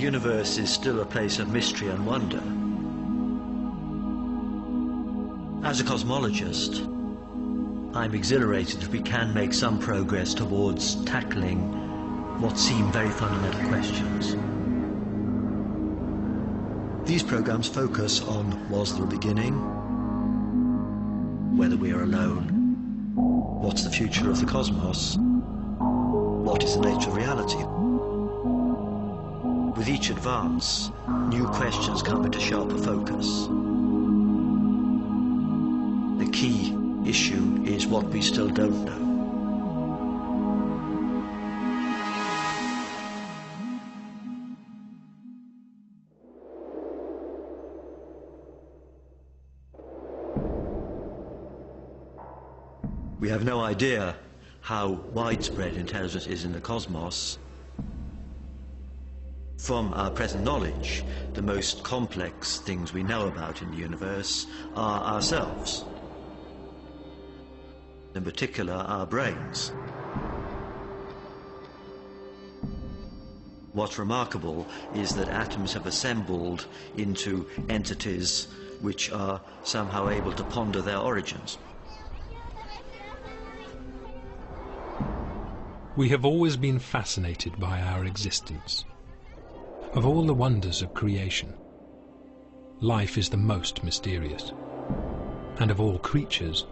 universe is still a place of mystery and wonder. As a cosmologist, I'm exhilarated that we can make some progress towards tackling what seem very fundamental questions. These programs focus on: was there a beginning? Whether we are alone? What's the future of the cosmos? What is the nature of reality? With each advance, new questions come into sharper focus. The key issue is what we still don't know. We have no idea how widespread intelligence is in the cosmos. From our present knowledge, the most complex things we know about in the universe are ourselves. In particular, our brains. What's remarkable is that atoms have assembled into entities which are somehow able to ponder their origins. We have always been fascinated by our existence. Of all the wonders of creation, life is the most mysterious. And of all creatures,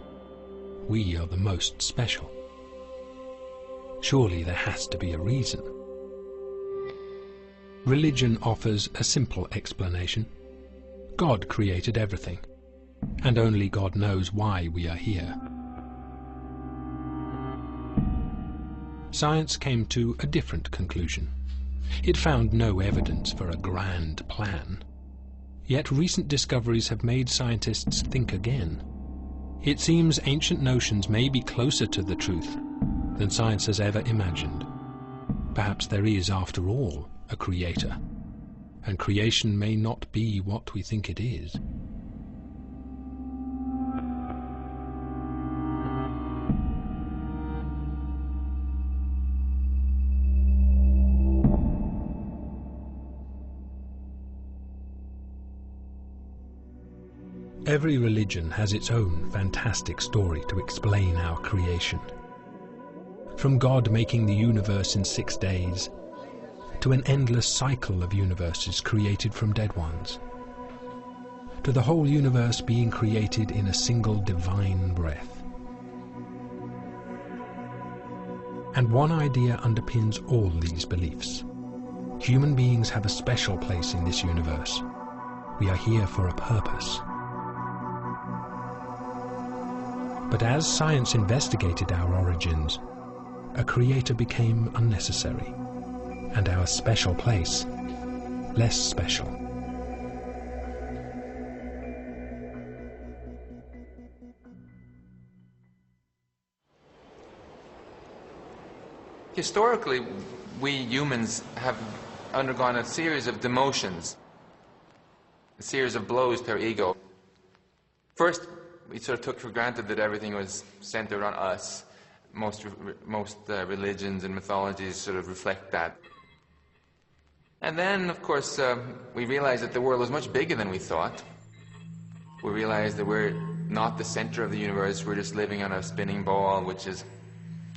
we are the most special. Surely there has to be a reason. Religion offers a simple explanation. God created everything, and only God knows why we are here. Science came to a different conclusion. It found no evidence for a grand plan. Yet recent discoveries have made scientists think again. It seems ancient notions may be closer to the truth than science has ever imagined. Perhaps there is, after all, a creator, and creation may not be what we think it is. Every religion has its own fantastic story to explain our creation. From God making the universe in 6 days, to an endless cycle of universes created from dead ones, to the whole universe being created in a single divine breath. And one idea underpins all these beliefs. Human beings have a special place in this universe. We are here for a purpose. But as science investigated our origins, a creator became unnecessary, and our special place less special. Historically, we humans have undergone a series of demotions, a series of blows to our ego. First, we sort of took for granted that everything was centered on us. Most religions and mythologies sort of reflect that. And then, of course, we realized that the world was much bigger than we thought. We realized that we're not the center of the universe, we're just living on a spinning ball, which is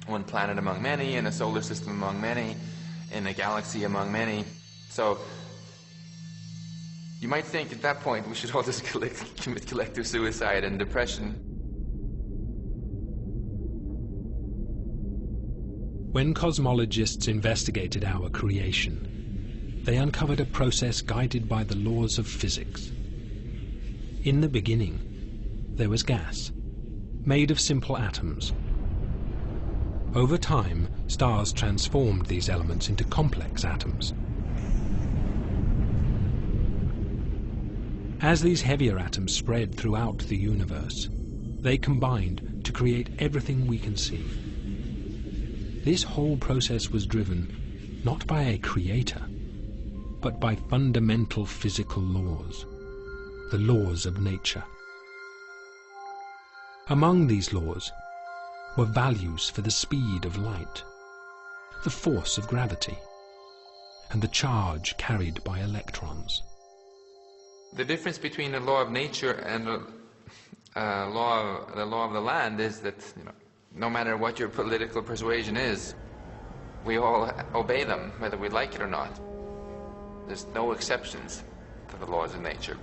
one planet among many, in a solar system among many, in a galaxy among many. So you might think at that point we should all just commit collective suicide and depression. When cosmologists investigated our creation, they uncovered a process guided by the laws of physics. In the beginning, there was gas, made of simple atoms. Over time, stars transformed these elements into complex atoms. As these heavier atoms spread throughout the universe, they combined to create everything we can see. This whole process was driven not by a creator, but by fundamental physical laws, the laws of nature. Among these laws were values for the speed of light, the force of gravity, and the charge carried by electrons. The difference between the law of nature and the law of the land is that, no matter what your political persuasion is, we all obey them, whether we like it or not. There's no exceptions to the laws of nature.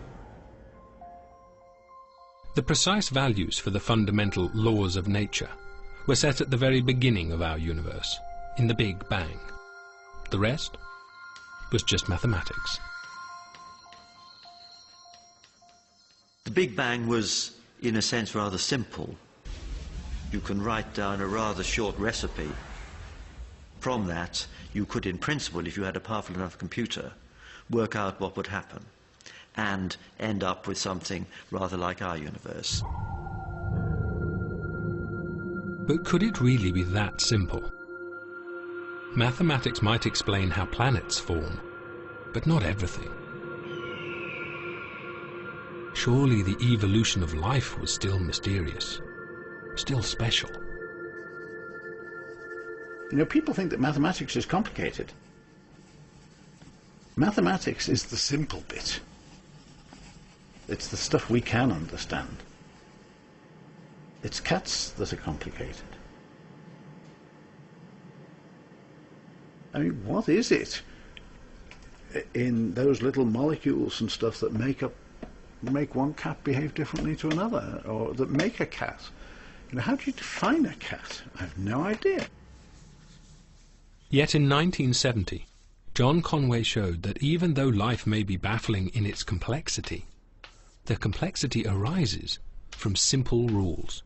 The precise values for the fundamental laws of nature were set at the very beginning of our universe, in the Big Bang. The rest was just mathematics. The Big Bang was, in a sense, rather simple. You can write down a rather short recipe. From that, you could, in principle, if you had a powerful enough computer, work out what would happen and end up with something rather like our universe. But could it really be that simple? Mathematics might explain how planets form, but not everything. Surely the evolution of life was still mysterious, still special. People think that mathematics is complicated. Mathematics is the simple bit. It's the stuff we can understand. It's cats that are complicated. I mean, what is it in those little molecules and stuff that make one cat behave differently to another, or that make a cat? How do you define a cat? I have no idea. Yet in 1970, John Conway showed that even though life may be baffling in its complexity, the complexity arises from simple rules.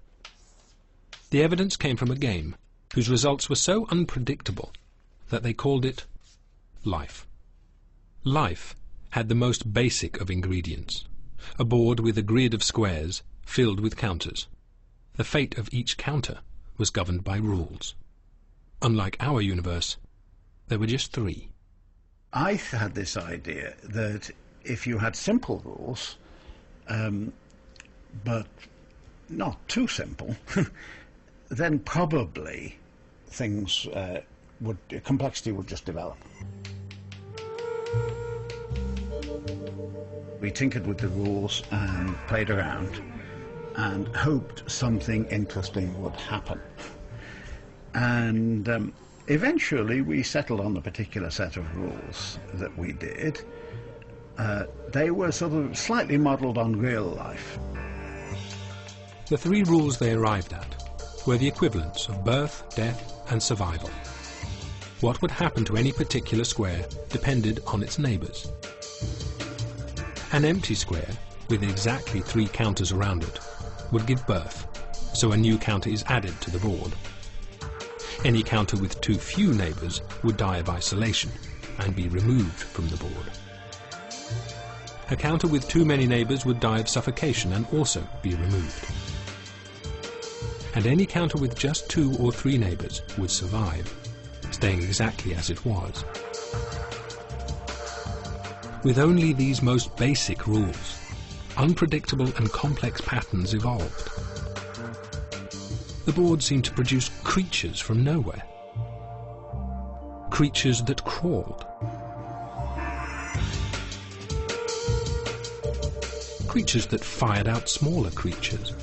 The evidence came from a game whose results were so unpredictable that they called it life. Life had the most basic of ingredients, a board with a grid of squares filled with counters. The fate of each counter was governed by rules. Unlike our universe, there were just 3. I had this idea that if you had simple rules, but not too simple, then probably complexity would just develop. We tinkered with the rules and played around and hoped something interesting would happen. And eventually we settled on a particular set of rules that we did. They were sort of slightly modelled on real life. The 3 rules they arrived at were the equivalents of birth, death, and survival. What would happen to any particular square depended on its neighbours. An empty square with exactly 3 counters around it would give birth, so a new counter is added to the board. Any counter with too few neighbours would die of isolation and be removed from the board. A counter with too many neighbours would die of suffocation and also be removed. And any counter with just 2 or 3 neighbours would survive, staying exactly as it was. With only these most basic rules, unpredictable and complex patterns evolved. The board seemed to produce creatures from nowhere. Creatures that crawled. Creatures that fired out smaller creatures.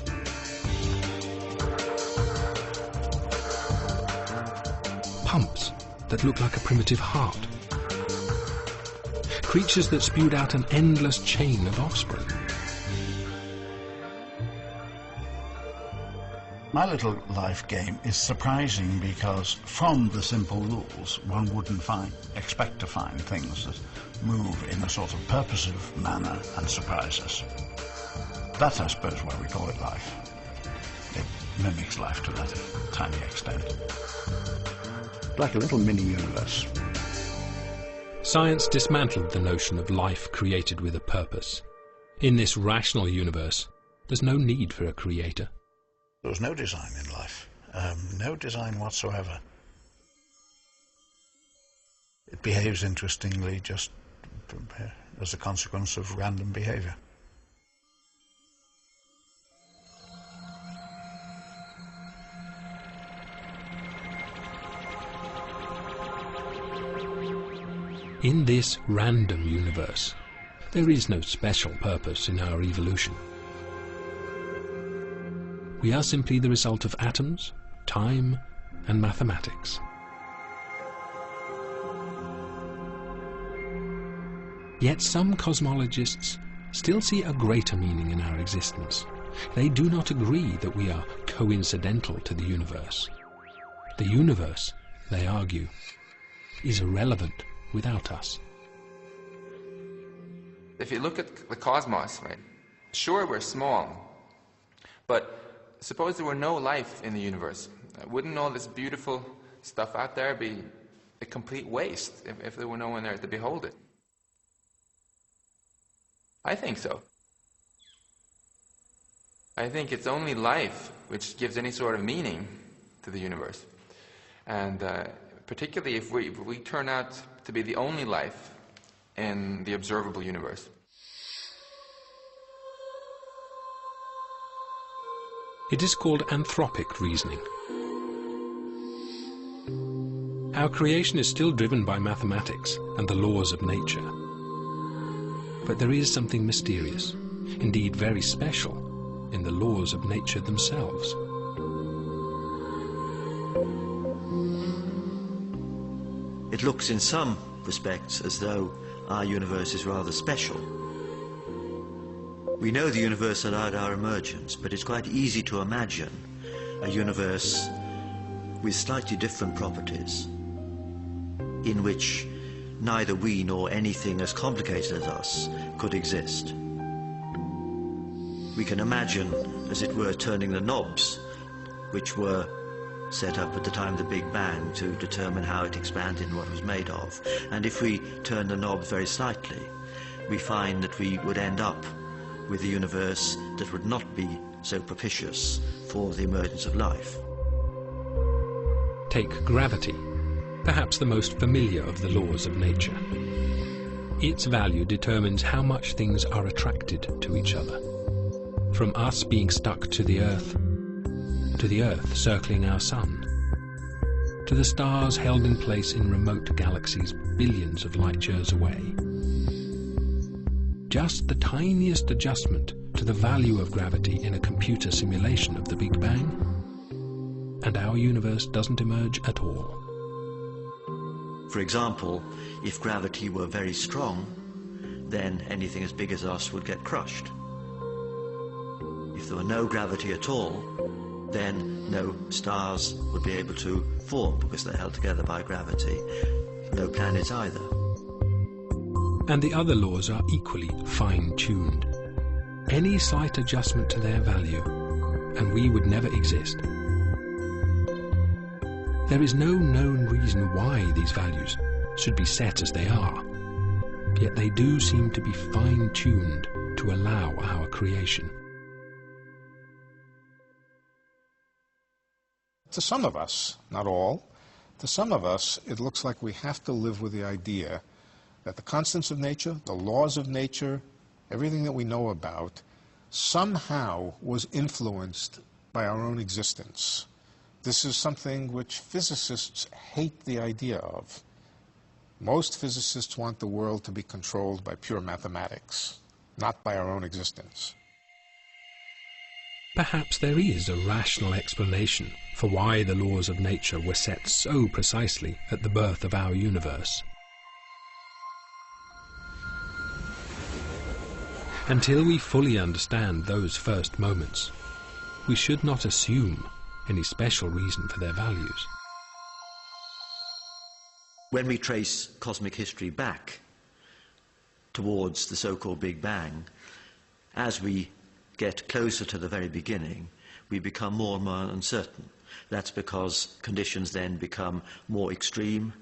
Pumps that looked like a primitive heart. Creatures that spewed out an endless chain of offspring. My little life game is surprising because from the simple rules one wouldn't expect to find things that move in a sort of purposive manner and surprise us. That's, I suppose, why we call it life. It mimics life to that tiny extent. Like a little mini-universe. Science dismantled the notion of life created with a purpose. In this rational universe, there's no need for a creator. There was no design in life, no design whatsoever. It behaves interestingly just as a consequence of random behavior. In this random universe, there is no special purpose in our evolution. We are simply the result of atoms, time, and mathematics. Yet some cosmologists still see a greater meaning in our existence. They do not agree that we are coincidental to the universe. The universe, they argue, is irrelevant without us. If you look at the cosmos, right, sure, we're small, but suppose there were no life in the universe. Wouldn't all this beautiful stuff out there be a complete waste if there were no one there to behold it? I think so. I think it's only life which gives any sort of meaning to the universe. And particularly if we turn out to be the only life in the observable universe. It is called anthropic reasoning. Our creation is still driven by mathematics and the laws of nature. But there is something mysterious, indeed very special, in the laws of nature themselves. It looks in some respects as though our universe is rather special. We know the universe allowed our emergence, but it's quite easy to imagine a universe with slightly different properties, in which neither we nor anything as complicated as us could exist. We can imagine, as it were, turning the knobs which were set up at the time of the Big Bang to determine how it expanded and what it was made of. And if we turn the knobs very slightly, we find that we would end up with a universe that would not be so propitious for the emergence of life. Take gravity, perhaps the most familiar of the laws of nature. Its value determines how much things are attracted to each other. From us being stuck to the Earth circling our sun, to the stars held in place in remote galaxies billions of light years away. Just the tiniest adjustment to the value of gravity in a computer simulation of the Big Bang, and our universe doesn't emerge at all. For example, if gravity were very strong, then anything as big as us would get crushed. If there were no gravity at all, then no stars would be able to form because they're held together by gravity. No planets either. And the other laws are equally fine-tuned. Any slight adjustment to their value, and we would never exist. There is no known reason why these values should be set as they are, yet they do seem to be fine-tuned to allow our creation. To some of us, not all, to some of us, it looks like we have to live with the idea that the constants of nature, the laws of nature, everything that we know about, somehow was influenced by our own existence. This is something which physicists hate the idea of. Most physicists want the world to be controlled by pure mathematics, not by our own existence. Perhaps there is a rational explanation for why the laws of nature were set so precisely at the birth of our universe. Until we fully understand those first moments, we should not assume any special reason for their values. When we trace cosmic history back towards the so-called Big Bang, as we get closer to the very beginning, we become more and more uncertain. That's because conditions then become more extreme.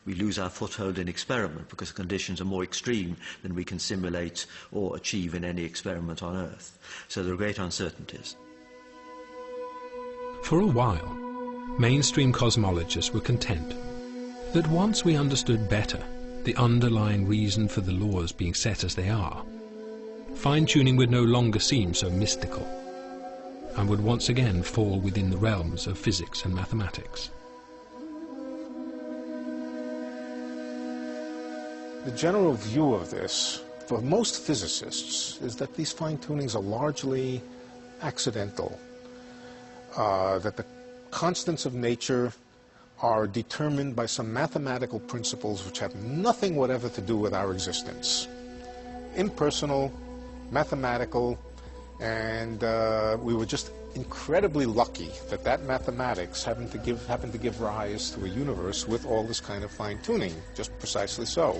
We lose our foothold in experiment because conditions are more extreme than we can simulate or achieve in any experiment on Earth. So there are great uncertainties. For a while, mainstream cosmologists were content that once we understood better the underlying reason for the laws being set as they are, fine-tuning would no longer seem so mystical, and would once again fall within the realms of physics and mathematics. The general view of this, for most physicists, is that these fine-tunings are largely accidental, that the constants of nature are determined by some mathematical principles which have nothing whatever to do with our existence. Impersonal, mathematical, and we were just incredibly lucky that that mathematics happened to give rise to a universe with all this kind of fine-tuning, just precisely so.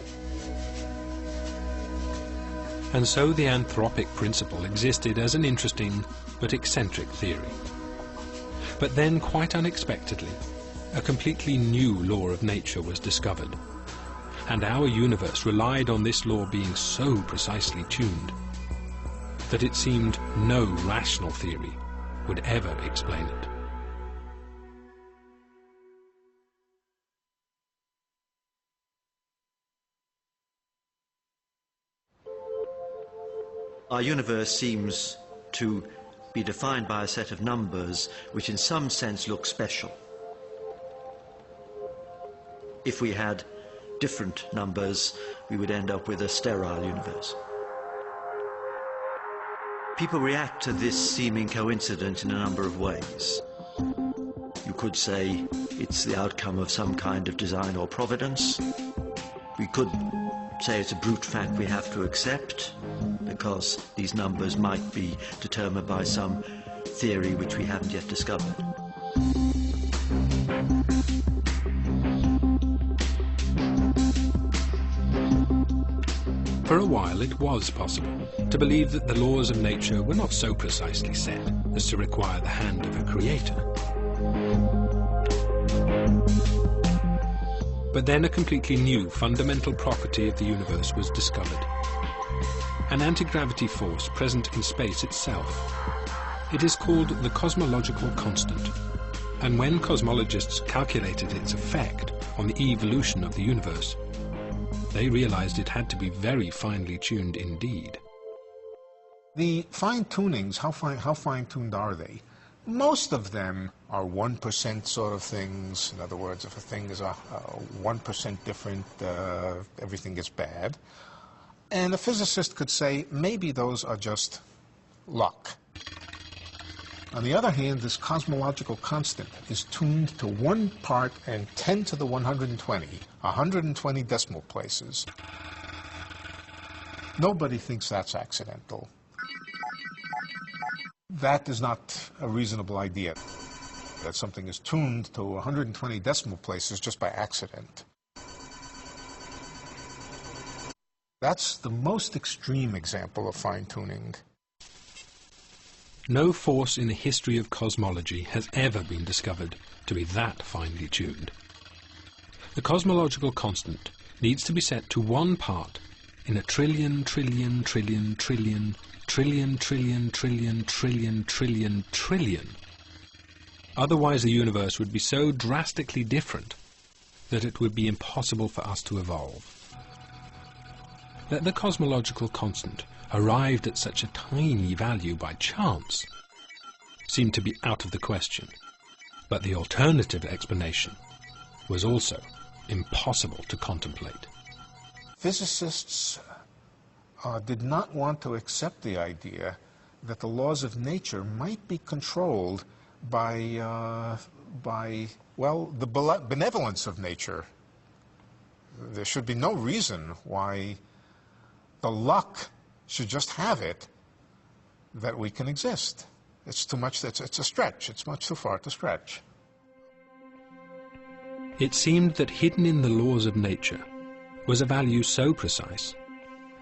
And so the anthropic principle existed as an interesting but eccentric theory. But then, quite unexpectedly, a completely new law of nature was discovered, and our universe relied on this law being so precisely tuned that it seemed no rational theory would ever explain it. Our universe seems to be defined by a set of numbers which in some sense look special. If we had different numbers, we would end up with a sterile universe. People react to this seeming coincidence in a number of ways. You could say it's the outcome of some kind of design or providence. We could say it's a brute fact we have to accept, because these numbers might be determined by some theory which we haven't yet discovered. For a while it was possible to believe that the laws of nature were not so precisely set as to require the hand of a creator. But then a completely new fundamental property of the universe was discovered. An anti-gravity force present in space itself. It is called the cosmological constant, and when cosmologists calculated its effect on the evolution of the universe, they realized it had to be very finely tuned indeed. The fine-tunings, how fine-tuned are they? Most of them are 1% sort of things. In other words, if a thing is 1% different, everything gets bad. And a physicist could say, maybe those are just luck. On the other hand, this cosmological constant is tuned to 1 part and 10 to the 120, 120 decimal places. Nobody thinks that's accidental. That is not a reasonable idea, that something is tuned to 120 decimal places just by accident. That's the most extreme example of fine-tuning. No force in the history of cosmology has ever been discovered to be that finely tuned. The cosmological constant needs to be set to 1 part in a trillion, trillion, trillion, trillion, trillion, trillion, trillion, trillion, trillion, trillion. Otherwise the universe would be so drastically different that it would be impossible for us to evolve. That the cosmological constant arrived at such a tiny value by chance seemed to be out of the question, but the alternative explanation was also impossible to contemplate. Physicists did not want to accept the idea that the laws of nature might be controlled by well, the benevolence of nature. There should be no reason why the luck should just have it that we can exist. It's too much, it's a stretch. It's much too far to stretch. It seemed that hidden in the laws of nature was a value so precise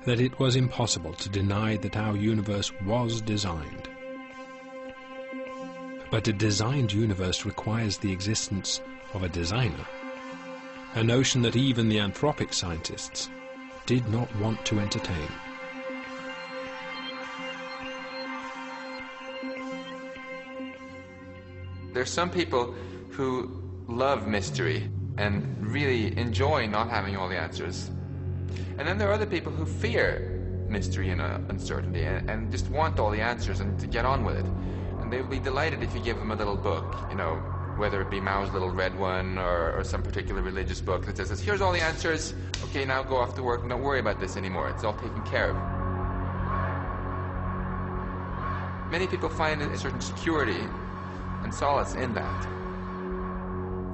that it was impossible to deny that our universe was designed. But a designed universe requires the existence of a designer, a notion that even the anthropic scientists did not want to entertain. There's some people who love mystery and really enjoy not having all the answers. And then there are other people who fear mystery and uncertainty and just want all the answers and to get on with it. And they will be delighted if you give them a little book, you know, whether it be Mao's Little Red One or some particular religious book that says, here's all the answers, okay, now go off to work and don't worry about this anymore, it's all taken care of. Many people find a certain security and solace in that.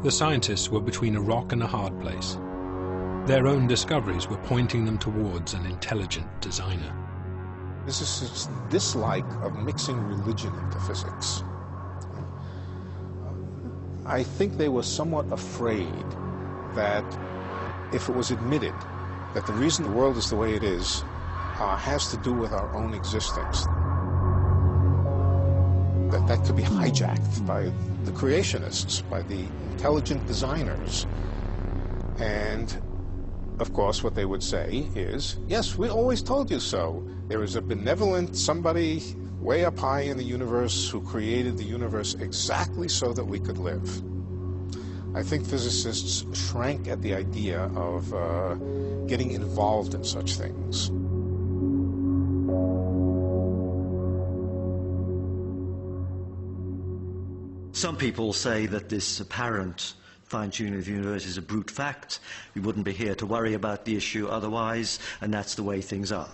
The scientists were between a rock and a hard place. Their own discoveries were pointing them towards an intelligent designer. Physicists' dislike of mixing religion into physics. I think they were somewhat afraid that if it was admitted that the reason the world is the way it is has to do with our own existence, that could be hijacked by the creationists, by the intelligent designers. And of course, what they would say is, yes, we always told you so. There is a benevolent somebody way up high in the universe who created the universe exactly so that we could live. I think physicists shrank at the idea of getting involved in such things. Some people say that this apparent fine-tuning of the universe is a brute fact. We wouldn't be here to worry about the issue otherwise, and that's the way things are.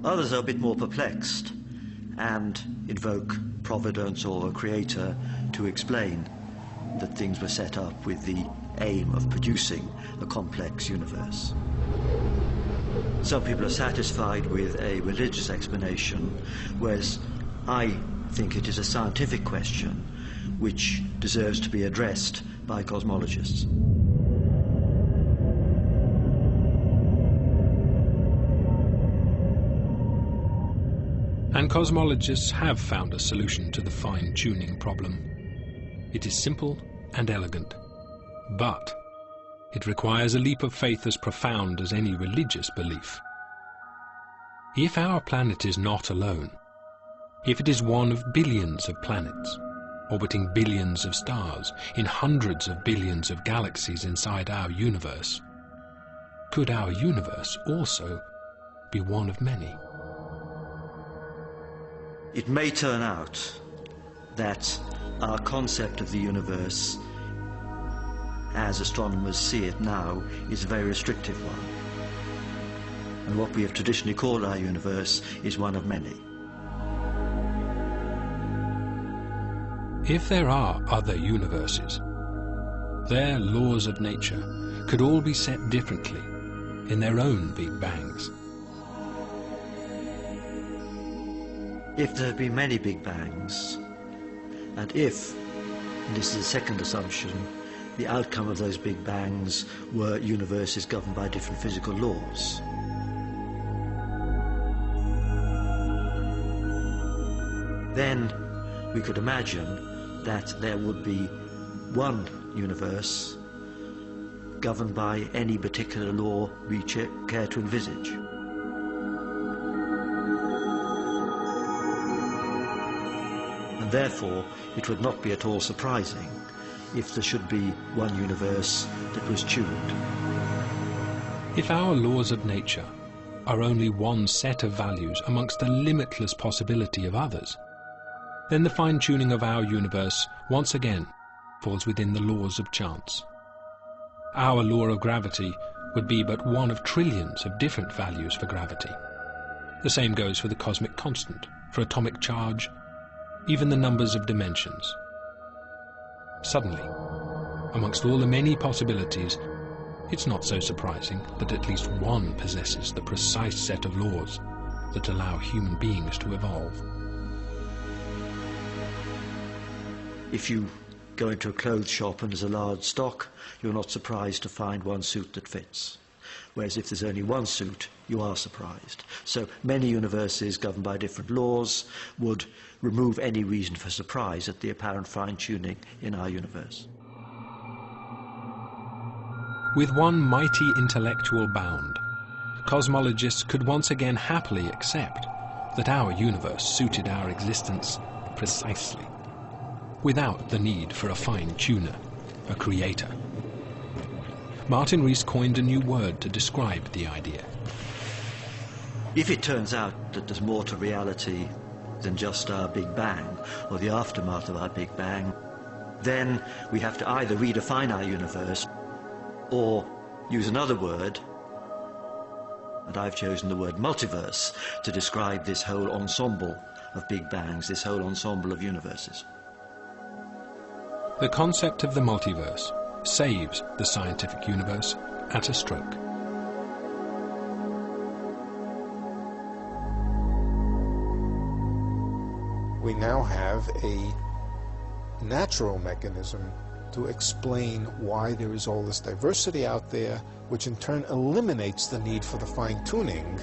Others are a bit more perplexed and invoke providence or a creator to explain that things were set up with the aim of producing a complex universe. Some people are satisfied with a religious explanation, whereas I think it is a scientific question which deserves to be addressed by cosmologists. And cosmologists have found a solution to the fine-tuning problem. It is simple and elegant, but it requires a leap of faith as profound as any religious belief. If our planet is not alone, if it is one of billions of planets, orbiting billions of stars in hundreds of billions of galaxies inside our universe, could our universe also be one of many? It may turn out that our concept of the universe, as astronomers see it now, is a very restrictive one. And what we have traditionally called our universe is one of many. If there are other universes, their laws of nature could all be set differently in their own Big Bangs. If there have been many Big Bangs, and if, and this is the second assumption, the outcome of those Big Bangs were universes governed by different physical laws, then we could imagine that there would be one universe governed by any particular law we care to envisage. And therefore, it would not be at all surprising if there should be one universe that was tuned. If our laws of nature are only one set of values amongst a limitless possibility of others, then the fine-tuning of our universe once again falls within the laws of chance. Our law of gravity would be but one of trillions of different values for gravity. The same goes for the cosmic constant, for atomic charge, even the numbers of dimensions. Suddenly, amongst all the many possibilities, it's not so surprising that at least one possesses the precise set of laws that allow human beings to evolve. If you go into a clothes shop and there's a large stock, you're not surprised to find one suit that fits. Whereas if there's only one suit, you are surprised. So many universes governed by different laws would remove any reason for surprise at the apparent fine-tuning in our universe. With one mighty intellectual bound, cosmologists could once again happily accept that our universe suited our existence precisely, without the need for a fine-tuner, a creator. Martin Rees coined a new word to describe the idea. If it turns out that there's more to reality than just our Big Bang, or the aftermath of our Big Bang, then we have to either redefine our universe or use another word, and I've chosen the word multiverse to describe this whole ensemble of Big Bangs, this whole ensemble of universes. The concept of the multiverse saves the scientific universe at a stroke. We now have a natural mechanism to explain why there is all this diversity out there, which in turn eliminates the need for the fine-tuning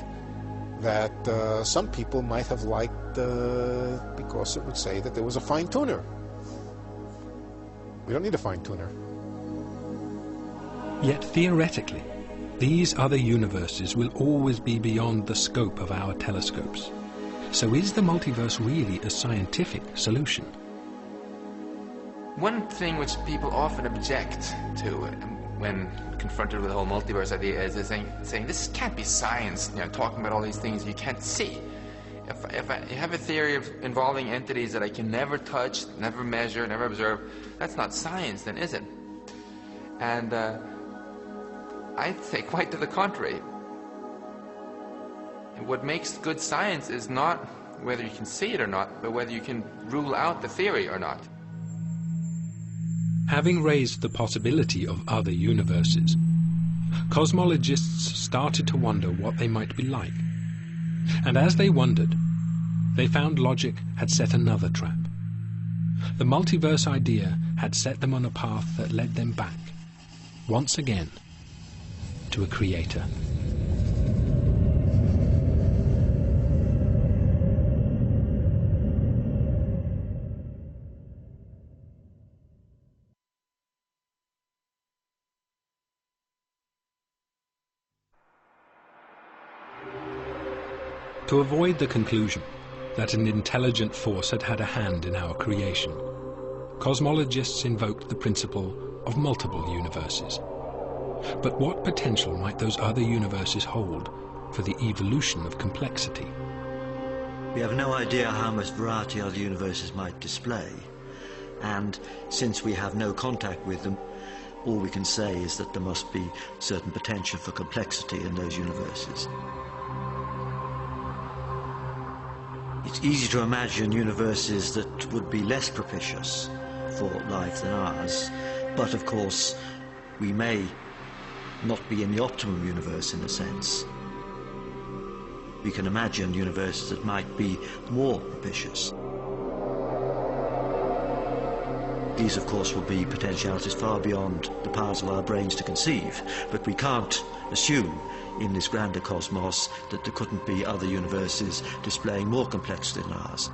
that some people might have liked because it would say that there was a fine-tuner. We don't need a fine-tuner. Yet theoretically, these other universes will always be beyond the scope of our telescopes. So is the multiverse really a scientific solution? One thing which people often object to when confronted with the whole multiverse idea is saying this can't be science, talking about all these things you can't see. If I have a theory involving entities that I can never touch, never measure, never observe, that's not science then, is it? And I'd say quite to the contrary. What makes good science is not whether you can see it or not, but whether you can rule out the theory or not. Having raised the possibility of other universes, cosmologists started to wonder what they might be like. And as they wondered, they found logic had set another trap. The multiverse idea had set them on a path that led them back, once again, to a creator. To avoid the conclusion that an intelligent force had had a hand in our creation, cosmologists invoked the principle of multiple universes. But what potential might those other universes hold for the evolution of complexity? We have no idea how much variety other universes might display, and since we have no contact with them, all we can say is that there must be certain potential for complexity in those universes. It's easy to imagine universes that would be less propitious for life than ours, but of course we may not be in the optimum universe in a sense. We can imagine universes that might be more propitious. These of course will be potentialities far beyond the powers of our brains to conceive, but we can't assume in this grander cosmos that there couldn't be other universes displaying more complexity than ours.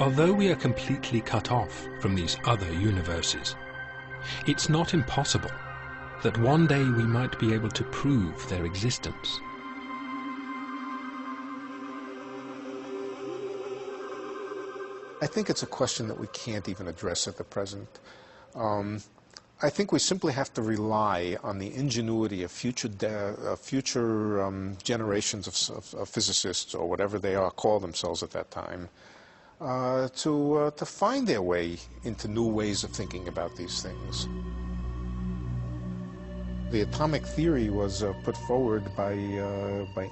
Although we are completely cut off from these other universes, it's not impossible that one day we might be able to prove their existence. I think it's a question that we can't even address at the present. I think we simply have to rely on the ingenuity of future generations of physicists, or whatever they call themselves at that time, to find their way into new ways of thinking about these things. The atomic theory was put forward by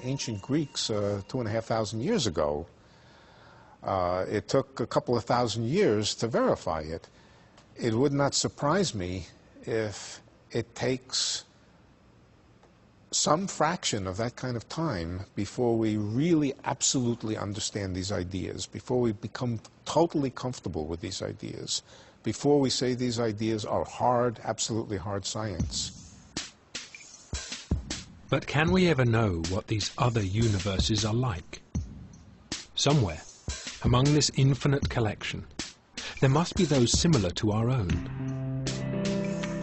ancient Greeks 2,500 years ago. It took a couple of thousand years to verify it. It would not surprise me if it takes some fraction of that kind of time before we really absolutely understand these ideas, before we become totally comfortable with these ideas, before we say these ideas are hard, absolutely hard science. But can we ever know what these other universes are like? Somewhere, among this infinite collection, there must be those similar to our own.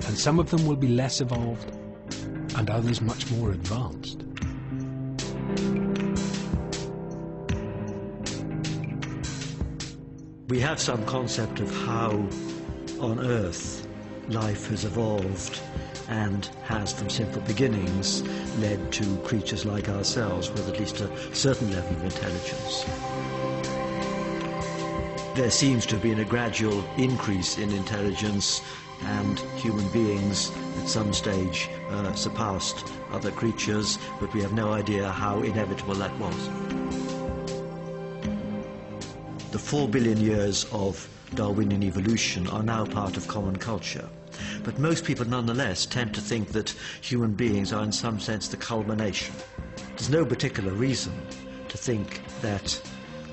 And some of them will be less evolved, and others much more advanced. We have some concept of how on Earth life has evolved and has, from simple beginnings, led to creatures like ourselves with at least a certain level of intelligence. There seems to have been a gradual increase in intelligence, and human beings at some stage surpassed other creatures, but we have no idea how inevitable that was. The 4 billion years of Darwinian evolution are now part of common culture. But most people nonetheless tend to think that human beings are in some sense the culmination. There's no particular reason to think that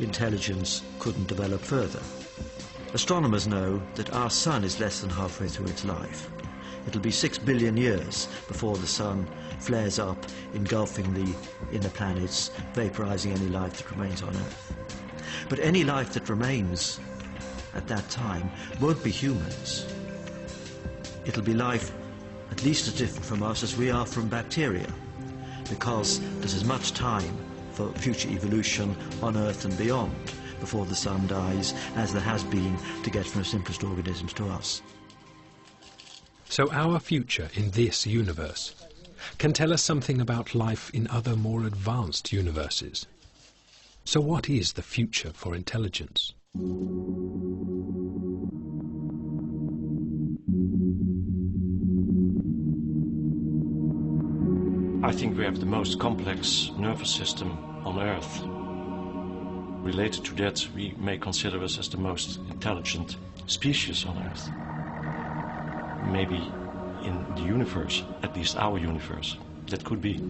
intelligence couldn't develop further. Astronomers know that our sun is less than halfway through its life. It'll be 6 billion years before the sun flares up, engulfing the inner planets, vaporizing any life that remains on Earth. But any life that remains at that time won't be humans. It'll be life at least as different from us as we are from bacteria, because there's as much time for future evolution on Earth and beyond before the sun dies as there has been to get from the simplest organisms to us. So our future in this universe can tell us something about life in other more advanced universes. So what is the future for intelligence? I think we have the most complex nervous system on Earth. Related to that, we may consider us as the most intelligent species on Earth. Maybe in the universe, at least our universe, that could be.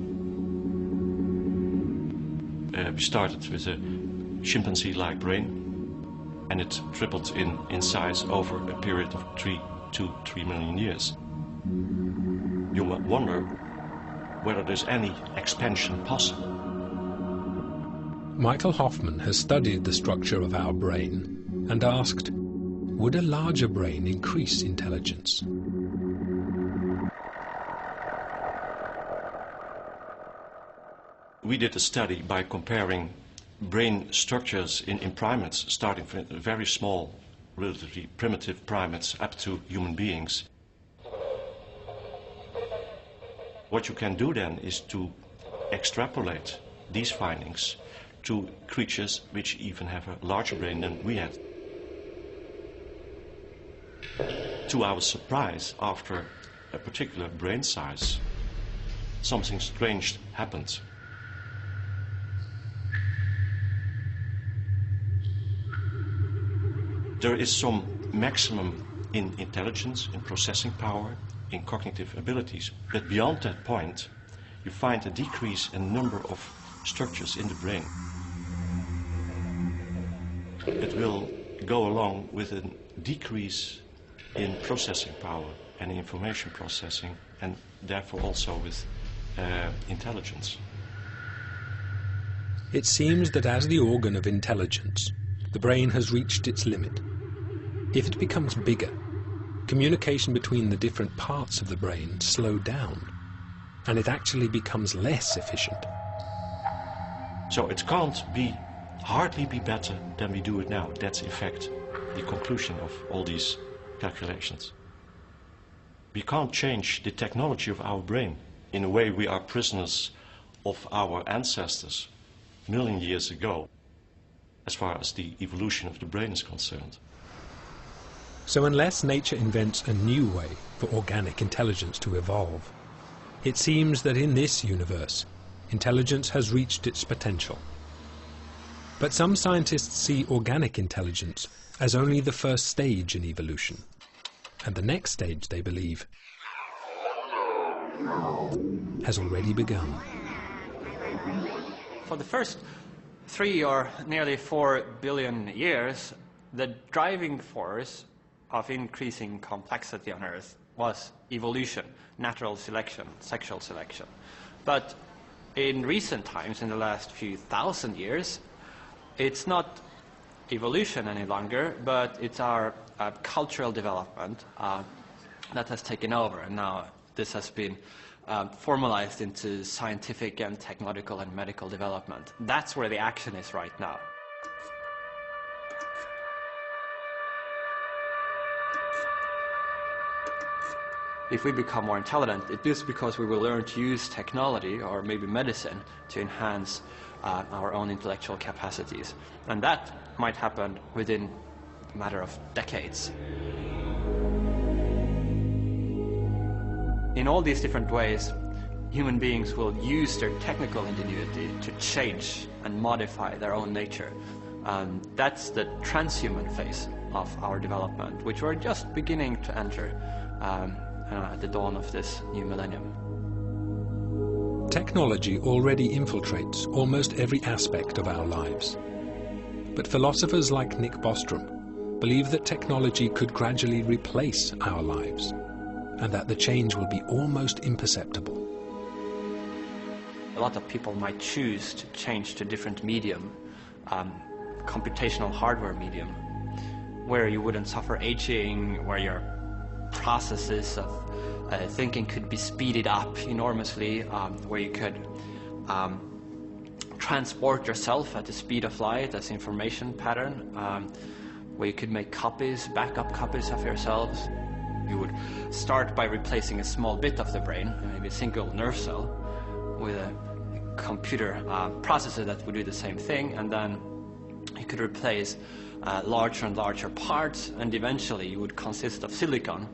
We started with a chimpanzee-like brain, and it tripled in size over a period of 3 million years. You might wonder whether there's any expansion possible. Michael Hoffman has studied the structure of our brain and asked, would a larger brain increase intelligence? We did a study by comparing brain structures in primates, starting from very small, relatively primitive primates up to human beings. What you can do then is to extrapolate these findings to creatures which even have a larger brain than we had. To our surprise, after a particular brain size, something strange happened. There is some maximum in intelligence, in processing power, in cognitive abilities, but beyond that point, you find a decrease in number of structures in the brain. It will go along with a decrease in processing power and information processing, and therefore also with intelligence. It seems that as the organ of intelligence, the brain has reached its limit. If it becomes bigger, communication between the different parts of the brain slow down, and it actually becomes less efficient. So it can't hardly be better than we do it now. That's in fact the conclusion of all these calculations. We can't change the technology of our brain. In a way, we are prisoners of our ancestors million years ago, as far as the evolution of the brain is concerned. So unless nature invents a new way for organic intelligence to evolve, it seems that in this universe, intelligence has reached its potential. But some scientists see organic intelligence as only the first stage in evolution, and the next stage, they believe, has already begun. For the first 3 or nearly 4 billion years, the driving force of increasing complexity on Earth was evolution, natural selection, sexual selection. But in recent times, in the last few thousand years, it's not evolution any longer, but it's our cultural development that has taken over. And now this has been formalized into scientific and technological and medical development. That's where the action is right now. if we become more intelligent, it is because we will learn to use technology or maybe medicine to enhance our own intellectual capacities. And that might happen within a matter of decades. In all these different ways, human beings will use their technical ingenuity to change and modify their own nature. That's the transhuman phase of our development, which we're just beginning to enter at the dawn of this new millennium. Technology already infiltrates almost every aspect of our lives. But philosophers like Nick Bostrom believe that technology could gradually replace our lives, and that the change will be almost imperceptible. A lot of people might choose to change to a different medium, computational hardware medium, where you wouldn't suffer aging, where your processes of thinking could be speeded up enormously, where you could transport yourself at the speed of light as information pattern, where you could make copies, backup copies of yourselves. You would start by replacing a small bit of the brain, maybe a single nerve cell, with a computer processor that would do the same thing, and then you could replace larger and larger parts, and eventually you would consist of silicon.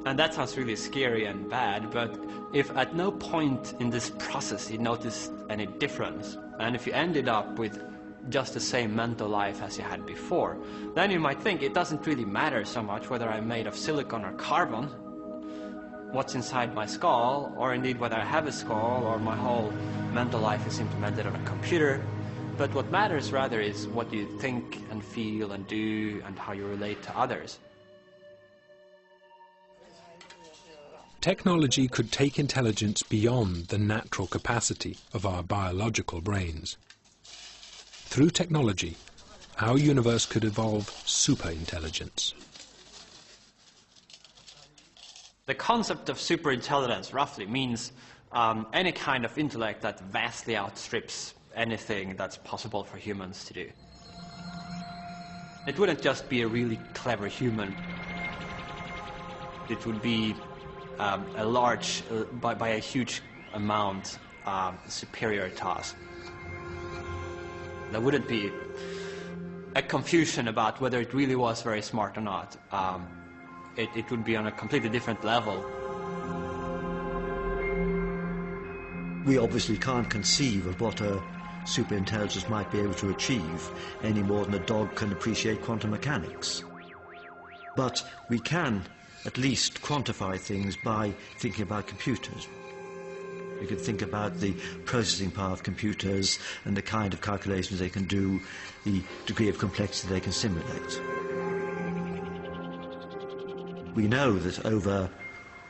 And that sounds really scary and bad, but if at no point in this process you noticed any difference, and if you ended up with just the same mental life as you had before, then you might think it doesn't really matter so much whether I'm made of silicon or carbon, what's inside my skull, or indeed whether I have a skull or my whole mental life is implemented on a computer. But what matters rather is what you think and feel and do and how you relate to others. Technology could take intelligence beyond the natural capacity of our biological brains. Through technology, our universe could evolve superintelligence. The concept of superintelligence roughly means any kind of intellect that vastly outstrips anything that's possible for humans to do. It wouldn't just be a really clever human. It would be a large, by a huge amount, superior to us. There wouldn't be a confusion about whether it really was very smart or not. It would be on a completely different level. We obviously can't conceive of what a superintelligence might be able to achieve any more than a dog can appreciate quantum mechanics. But we can at least quantify things by thinking about computers. You can think about the processing power of computers and the kind of calculations they can do, the degree of complexity they can simulate. We know that over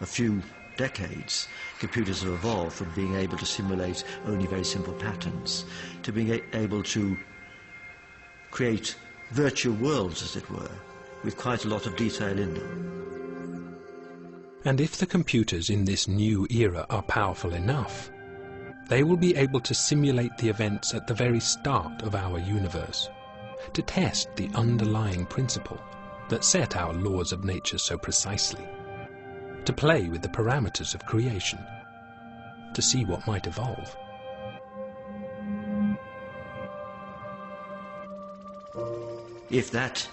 a few decades, computers have evolved from being able to simulate only very simple patterns to being able to create virtual worlds, as it were, with quite a lot of detail in them. And if the computers in this new era are powerful enough, they will be able to simulate the events at the very start of our universe, to test the underlying principle that set our laws of nature so precisely, to play with the parameters of creation, to see what might evolve. If that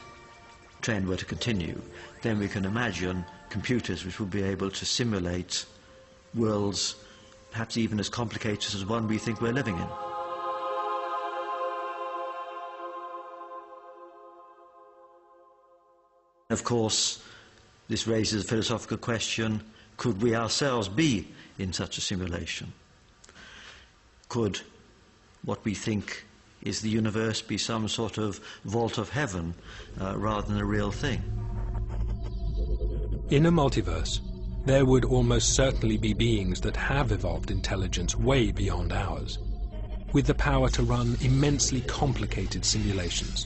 trend were to continue, then we can imagine computers which will be able to simulate worlds perhaps even as complicated as one we think we're living in. Of course, this raises a philosophical question: could we ourselves be in such a simulation? Could what we think is the universe be some sort of vault of heaven rather than a real thing? In a multiverse, there would almost certainly be beings that have evolved intelligence way beyond ours, with the power to run immensely complicated simulations.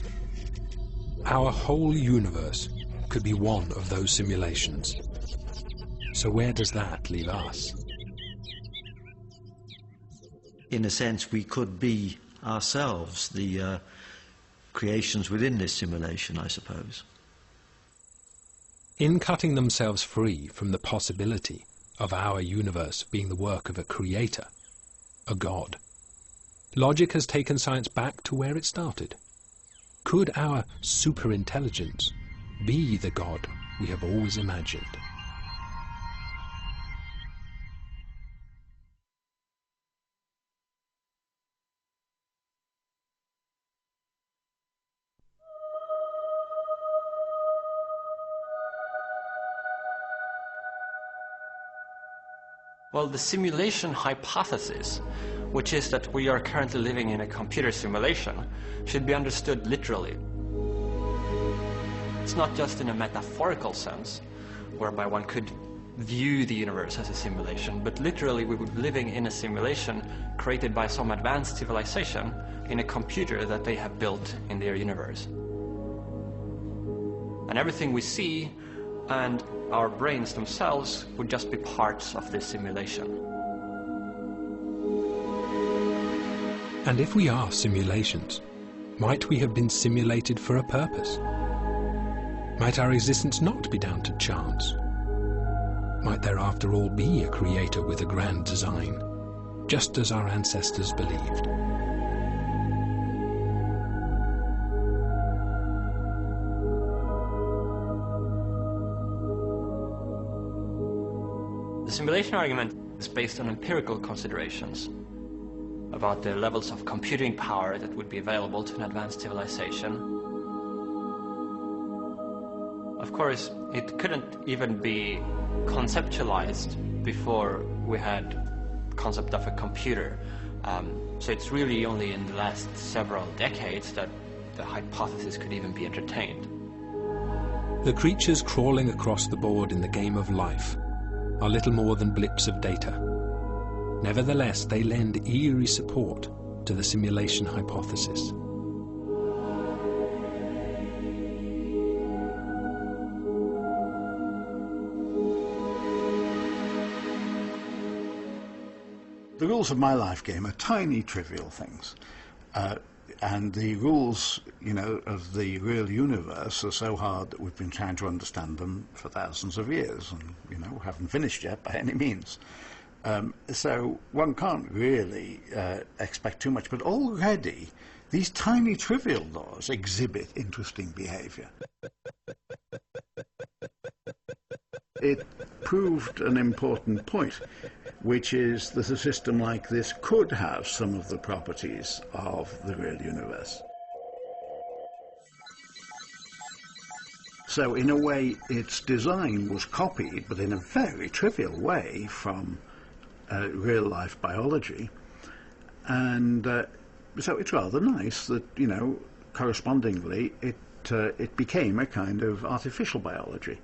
Our whole universe could be one of those simulations. So where does that leave us? In a sense, we could be ourselves the creations within this simulation, I suppose. In cutting themselves free from the possibility of our universe being the work of a creator, a god, logic has taken science back to where it started. Could our superintelligence be the god we have always imagined? Well, the simulation hypothesis, which is that we are currently living in a computer simulation, should be understood literally. It's not just in a metaphorical sense, whereby one could view the universe as a simulation, but literally we would be living in a simulation created by some advanced civilization in a computer that they have built in their universe. And everything we see and our brains themselves would just be parts of this simulation. And if we are simulations, might we have been simulated for a purpose? Might our existence not be down to chance? Might there after all be a creator with a grand design, just as our ancestors believed? The simulation argument is based on empirical considerations about the levels of computing power that would be available to an advanced civilization. Of course, it couldn't even be conceptualized before we had the concept of a computer. So it's really only in the last several decades that the hypothesis could even be entertained. The creatures crawling across the board in the game of life are little more than blips of data. Nevertheless, they lend eerie support to the simulation hypothesis. The rules of my life game are tiny, trivial things. And the rules, you know, of the real universe are so hard that we've been trying to understand them for thousands of years, and, you know, haven't finished yet by any means. So one can't really expect too much, but already these tiny, trivial laws exhibit interesting behavior. It proved an important point, which is that a system like this could have some of the properties of the real universe. So in a way, its design was copied, but in a very trivial way, from real-life biology. And so it's rather nice that, you know, correspondingly, it became a kind of artificial biology.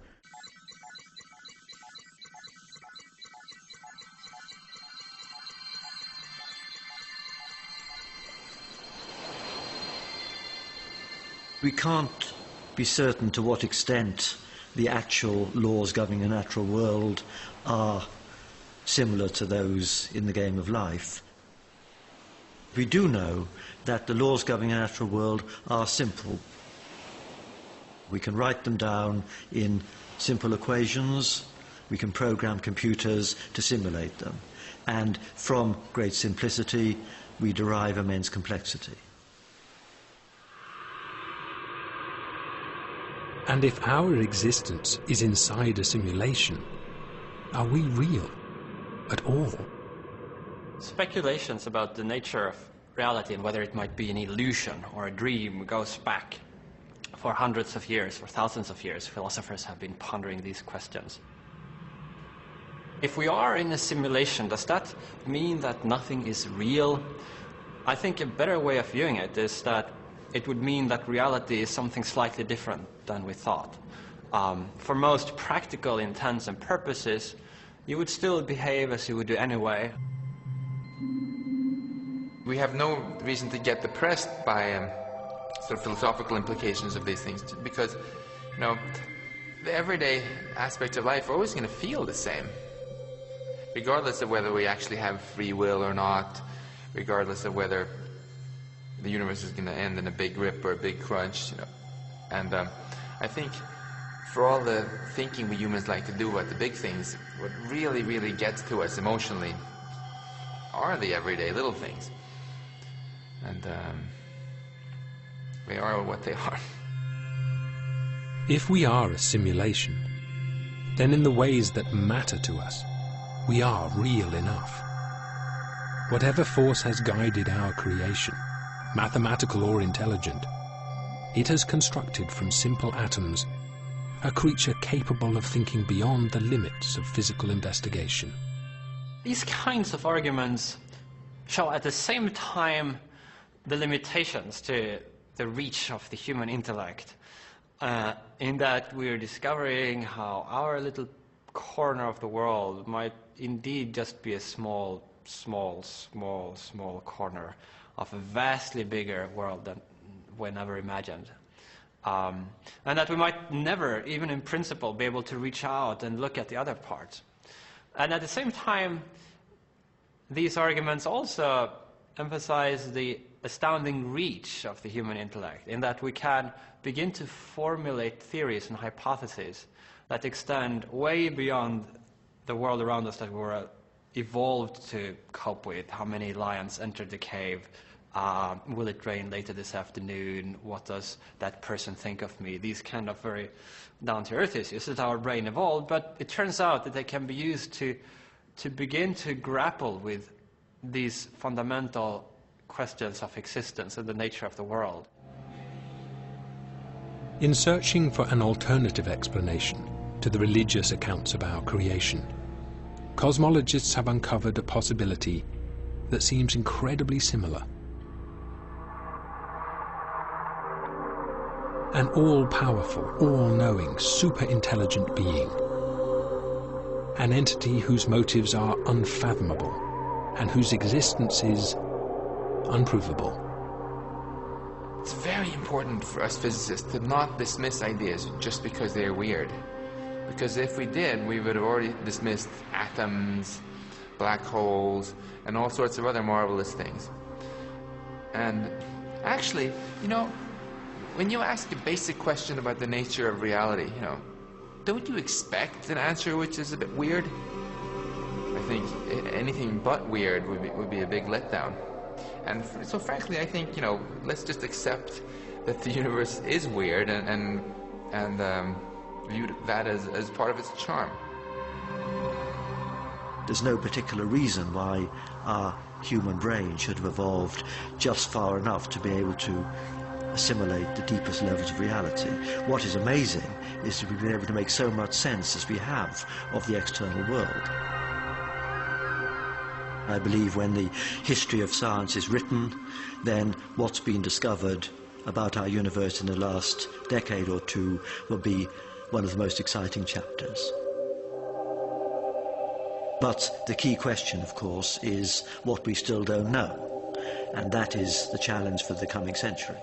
We can't be certain to what extent the actual laws governing the natural world are similar to those in the game of life. We do know that the laws governing the natural world are simple. We can write them down in simple equations. We can program computers to simulate them. And from great simplicity, we derive immense complexity. And if our existence is inside a simulation, are we real at all? Speculations about the nature of reality and whether it might be an illusion or a dream goes back for hundreds of years, for thousands of years. Philosophers have been pondering these questions. If we are in a simulation, does that mean that nothing is real? I think a better way of viewing it is that it would mean that reality is something slightly different than we thought. For most practical intents and purposes, you would still behave as you would do anyway. We have no reason to get depressed by sort of philosophical implications of these things, because, you know, the everyday aspects of life are always going to feel the same, regardless of whether we actually have free will or not, regardless of whether the universe is going to end in a big rip or a big crunch, you know. And I think For all the thinking we humans like to do about the big things, what really, really gets to us emotionally are the everyday little things. And they are what they are. If we are a simulation, then in the ways that matter to us, we are real enough. Whatever force has guided our creation, mathematical or intelligent, it has constructed from simple atoms a creature capable of thinking beyond the limits of physical investigation. These kinds of arguments show at the same time the limitations to the reach of the human intellect, in that we're discovering how our little corner of the world might indeed just be a small corner of a vastly bigger world than we never imagined. And that we might never, even in principle, be able to reach out and look at the other parts. And at the same time, these arguments also emphasize the astounding reach of the human intellect, in that we can begin to formulate theories and hypotheses that extend way beyond the world around us that we're evolved to cope with. How many lions entered the cave? Will it rain later this afternoon? What does that person think of me? These kind of very down-to-earth issues that our brain evolved, but it turns out that they can be used to begin to grapple with these fundamental questions of existence and the nature of the world. In searching for an alternative explanation to the religious accounts of our creation, cosmologists have uncovered a possibility that seems incredibly similar. An all-powerful, all-knowing, super-intelligent being. An entity whose motives are unfathomable and whose existence is unprovable. It's very important for us physicists to not dismiss ideas just because they're weird. Because if we did, we would have already dismissed atoms, black holes, and all sorts of other marvelous things. And actually, you know, when you ask a basic question about the nature of reality, you know, don't you expect an answer which is a bit weird? I think anything but weird would be a big letdown. And so frankly, I think, you know, let's just accept that the universe is weird and view that as part of its charm. There's no particular reason why our human brain should have evolved just far enough to be able to assimilate the deepest levels of reality. What is amazing is that we've been able to make so much sense as we have of the external world. I believe when the history of science is written, then what's been discovered about our universe in the last decade or two will be one of the most exciting chapters. But the key question, of course, is what we still don't know, and that is the challenge for the coming century.